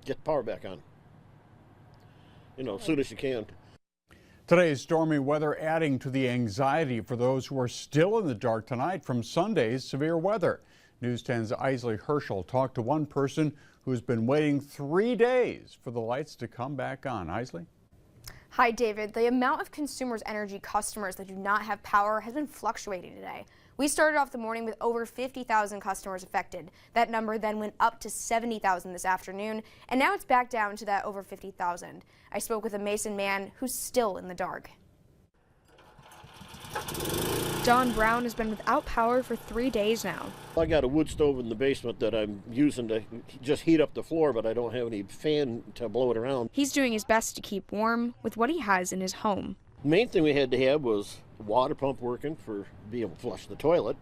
get the power back on, as soon as you can. Today's stormy weather adding to the anxiety for those who are still in the dark tonight from Sunday's severe weather. News 10's Isley Herschel talked to one person who's been waiting 3 days for the lights to come back on. Isley? Hi, David. The amount of Consumers Energy customers that do not have power has been fluctuating today. We started off the morning with over 50,000 customers affected. That number then went up to 70,000 this afternoon, and now it's back down to that over 50,000. I spoke with a Mason man who's still in the dark. Don Brown has been without power for 3 days now. I got a wood stove in the basement that I'm using to just heat up the floor, but I don't have any fan to blow it around. He's doing his best to keep warm with what he has in his home. The main thing we had to have was the water pump working for being able to flush the toilet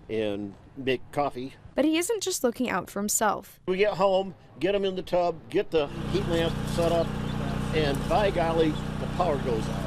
and make coffee. But he isn't just looking out for himself. We get home, get him in the tub, get the heat lamp set up, and by golly, the power goes out.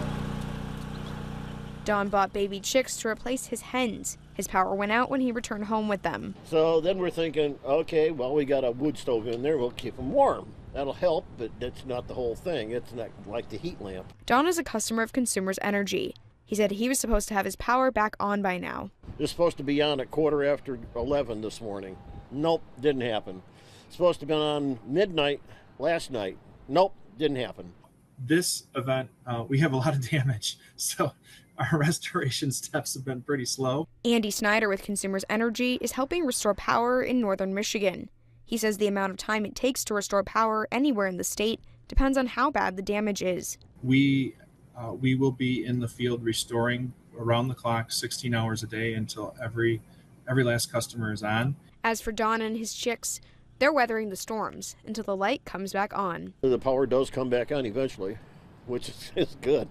Don bought baby chicks to replace his hens. His power went out when he returned home with them. So then we're thinking, okay, well, we got a wood stove in there, we'll keep them warm. That'll help, but that's not the whole thing. It's not like the heat lamp. Don is a customer of Consumers Energy. He said he was supposed to have his power back on by now. It was supposed to be on at 11:15 this morning. Nope, didn't happen. Supposed to be on midnight last night. Nope, didn't happen. This event, we have a lot of damage, so our restoration steps have been pretty slow. Andy Snyder with Consumers Energy is helping restore power in northern Michigan. He says the amount of time it takes to restore power anywhere in the state depends on how bad the damage is. We will be in the field restoring around the clock, 16 hours a day until every last customer is on. As for Don and his chicks, they're weathering the storms until the light comes back on. The power does come back on eventually, which is good.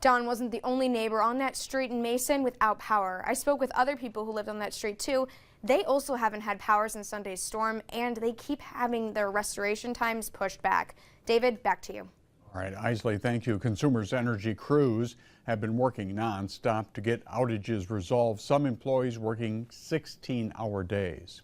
Don wasn't the only neighbor on that street in Mason without power. I spoke with other people who lived on that street too. They also haven't had power since Sunday's storm, and they keep having their restoration times pushed back. David, back to you. All right, Isley, thank you. Consumers Energy crews have been working nonstop to get outages resolved. Some employees working 16-hour days.